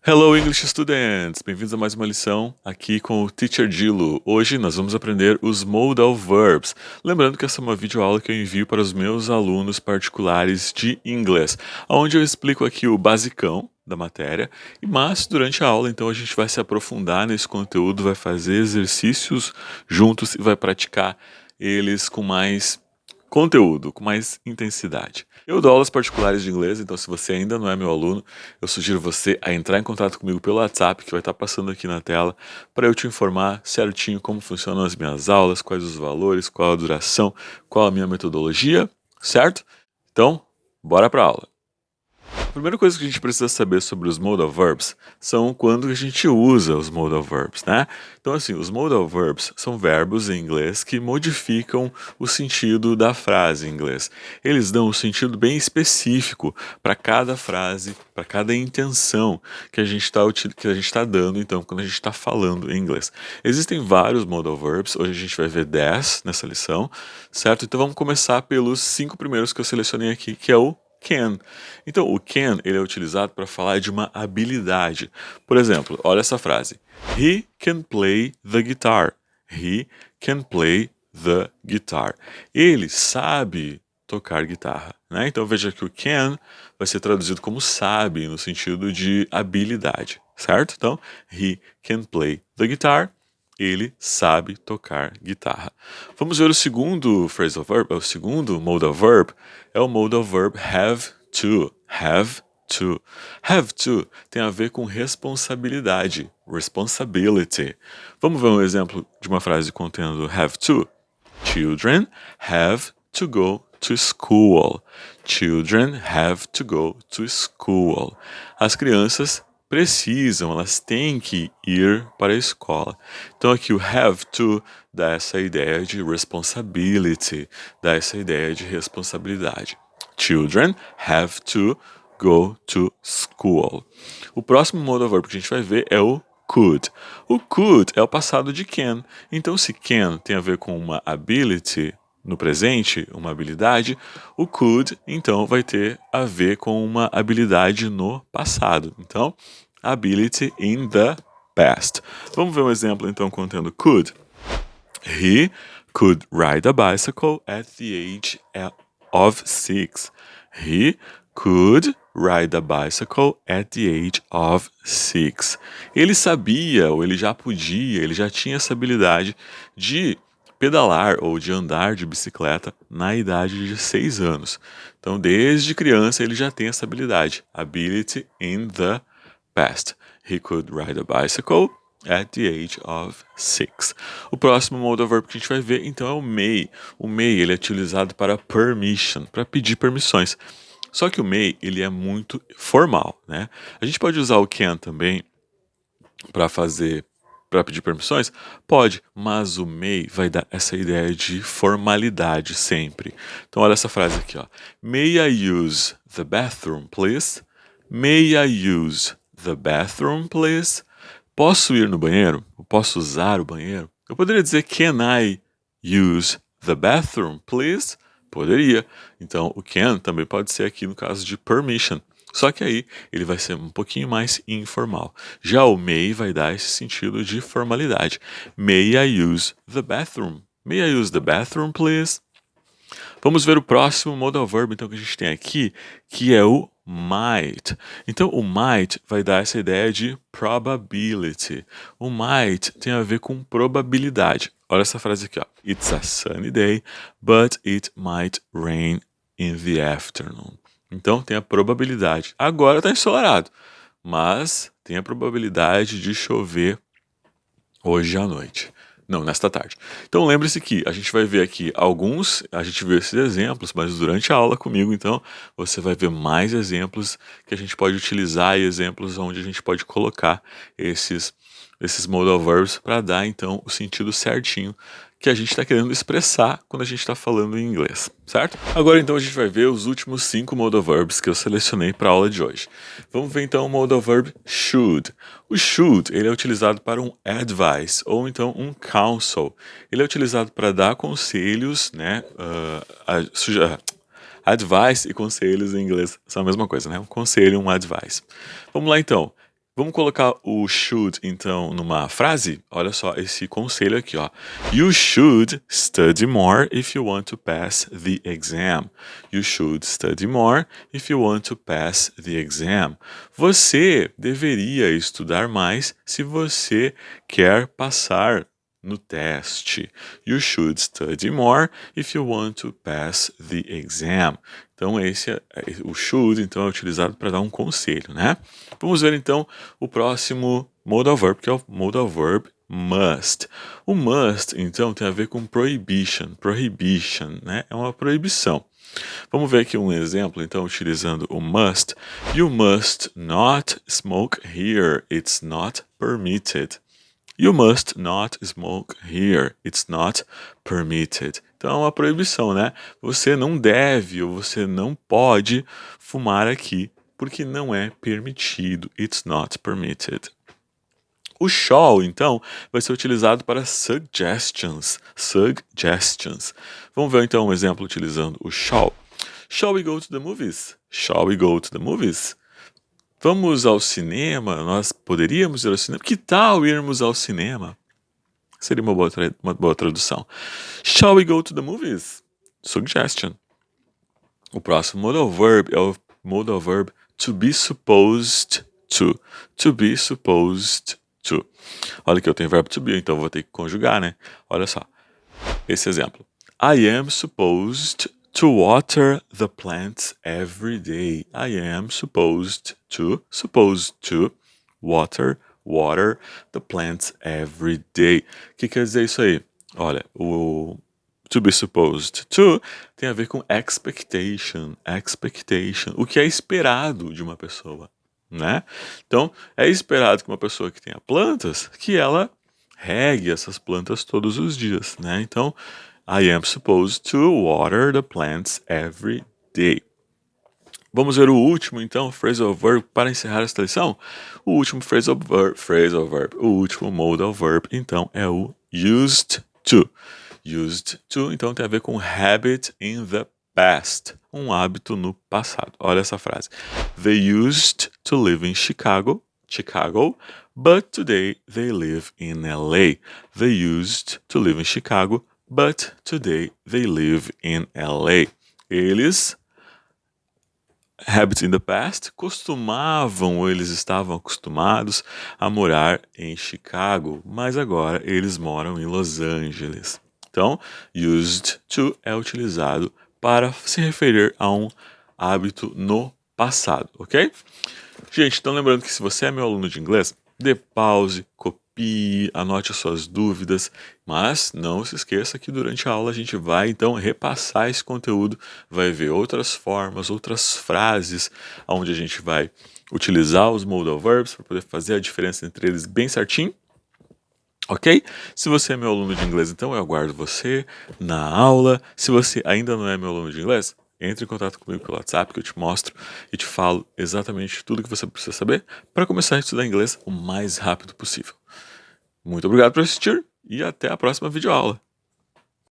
Hello English students! Bem-vindos a mais uma lição aqui com o Teacher Dilo. Hoje nós vamos aprender os modal verbs. Lembrando que essa é uma videoaula que eu envio para os meus alunos particulares de inglês, onde eu explico aqui o basicão da matéria, mas durante a aula então a gente vai se aprofundar nesse conteúdo, vai fazer exercícios juntos e vai praticar eles com mais conteúdo, com mais intensidade. Eu dou aulas particulares de inglês, então se você ainda não é meu aluno, eu sugiro você a entrar em contato comigo pelo WhatsApp, que vai estar passando aqui na tela, para eu te informar certinho como funcionam as minhas aulas, quais os valores, qual a duração, qual a minha metodologia, certo? Então, bora para a aula. A primeira coisa que a gente precisa saber sobre os modal verbs são quando a gente usa os modal verbs, né? Então, assim, os modal verbs são verbos em inglês que modificam o sentido da frase em inglês. Eles dão um sentido bem específico para cada frase, para cada intenção que a gente está dando, então, quando a gente está falando em inglês. Existem vários modal verbs, hoje a gente vai ver 10 nessa lição, certo? Então, vamos começar pelos 5 primeiros que eu selecionei aqui, que é o can. Então, o can ele é utilizado para falar de uma habilidade. Por exemplo, olha essa frase. He can play the guitar. He can play the guitar. Ele sabe tocar guitarra, né? Então veja que o can vai ser traduzido como sabe, no sentido de habilidade, certo? Então, he can play the guitar. Ele sabe tocar guitarra. Vamos ver o segundo phrasal verb, o segundo modal verb, é o modal verb have to. Have to. Have to tem a ver com responsabilidade, responsibility. Vamos ver um exemplo de uma frase contendo have to. Children have to go to school. Children have to go to school. As crianças precisam, elas têm que ir para a escola. Então aqui o have to dá essa ideia de responsibility, dá essa ideia de responsabilidade. Children have to go to school. O próximo modal verb que a gente vai ver é o could. O could é o passado de can. Então, se can tem a ver com uma ability no presente, uma habilidade, o could, então, vai ter a ver com uma habilidade no passado. Então, ability in the past. Vamos ver um exemplo, então, contendo could. He could ride a bicycle at the age of 6. He could ride a bicycle at the age of 6. Ele sabia, ou ele já podia, ele já tinha essa habilidade de pedalar ou de andar de bicicleta na idade de 6 anos. Então, desde criança, ele já tem essa habilidade. Ability in the past. He could ride a bicycle at the age of 6. O próximo modal verb que a gente vai ver, então, é o may. O may, ele é utilizado para permission, para pedir permissões. Só que o may, ele é muito formal, né? A gente pode usar o can também para pedir permissões? Pode, mas o may vai dar essa ideia de formalidade sempre. Então olha essa frase aqui, ó. May I use the bathroom, please? May I use the bathroom, please? Posso ir no banheiro? Eu posso usar o banheiro? Eu poderia dizer can I use the bathroom, please? Poderia. Então, o can também pode ser aqui no caso de permission. Só que aí ele vai ser um pouquinho mais informal. Já o may vai dar esse sentido de formalidade. May I use the bathroom? May I use the bathroom, please? Vamos ver o próximo modal verb então que a gente tem aqui, que é o might. Então o might vai dar essa ideia de probability. O might tem a ver com probabilidade. Olha essa frase aqui, ó. It's a sunny day, but it might rain in the afternoon. Então tem a probabilidade. Agora está ensolarado, mas tem a probabilidade de chover hoje à noite. Não, nesta tarde. Então lembre-se que a gente vai ver aqui a gente viu esses exemplos, mas durante a aula comigo, então, você vai ver mais exemplos que a gente pode utilizar e exemplos onde a gente pode colocar esses modal verbs para dar, então, o sentido certinho que a gente está querendo expressar quando a gente está falando em inglês, certo? Agora, então, a gente vai ver os últimos 5 modal verbs que eu selecionei para a aula de hoje. Vamos ver, então, o modal verb should. O should, ele é utilizado para um advice, ou então um counsel. Ele é utilizado para dar conselhos, né? Advice e conselhos em inglês são a mesma coisa, né? Um conselho, um advice. Vamos lá, então. Vamos colocar o should, então, numa frase? Olha só esse conselho aqui, ó. You should study more if you want to pass the exam. You should study more if you want to pass the exam. Você deveria estudar mais se você quer passar no teste. You should study more if you want to pass the exam. Então, o should, então, é utilizado para dar um conselho, né? Vamos ver, então, o próximo modal verb, que é o modal verb must. O must, então, tem a ver com prohibition. Prohibition, né? É uma proibição. Vamos ver aqui um exemplo, então, utilizando o must. You must not smoke here. It's not permitted. You must not smoke here. It's not permitted. Então é uma proibição, né? Você não deve ou você não pode fumar aqui porque não é permitido. It's not permitted. O shall, então, vai ser utilizado para suggestions. Suggestions. Vamos ver então um exemplo utilizando o shall. Shall we go to the movies? Shall we go to the movies? Vamos ao cinema? Nós poderíamos ir ao cinema? Que tal irmos ao cinema? Seria uma boa tradução. Shall we go to the movies? Suggestion. O próximo modal verb é o modal verb to be supposed to. To be supposed to. Olha que eu tenho verbo to be, então vou ter que conjugar, né? Olha só. Esse exemplo. I am supposed to water the plants every day. I am supposed to water the plants every day. O que quer dizer isso aí? Olha, o to be supposed to tem a ver com expectation. O que é esperado de uma pessoa, né? Então, é esperado que uma pessoa que tenha plantas, que ela regue essas plantas todos os dias, né? Então, I am supposed to water the plants every day. Vamos ver o último, então, phrasal verb para encerrar esta lição? O último phrasal verb, o último modal verb, então, é o used to. Used to, então, tem a ver com habit in the past, um hábito no passado. Olha essa frase. They used to live in Chicago, but today they live in LA. They used to live in Chicago, but today they live in LA. Eles, habits in the past, eles estavam acostumados a morar em Chicago, mas agora eles moram em Los Angeles. Então, used to é utilizado para se referir a um hábito no passado, ok? Gente, então lembrando que se você é meu aluno de inglês, dê pause, copie, anote as suas dúvidas, mas não se esqueça que durante a aula a gente vai então repassar esse conteúdo, vai ver outras formas, outras frases, onde a gente vai utilizar os modal verbs para poder fazer a diferença entre eles bem certinho. Ok? Se você é meu aluno de inglês, então eu aguardo você na aula. Se você ainda não é meu aluno de inglês, entre em contato comigo pelo WhatsApp que eu te mostro e te falo exatamente tudo que você precisa saber para começar a estudar inglês o mais rápido possível. Muito obrigado por assistir e até a próxima videoaula.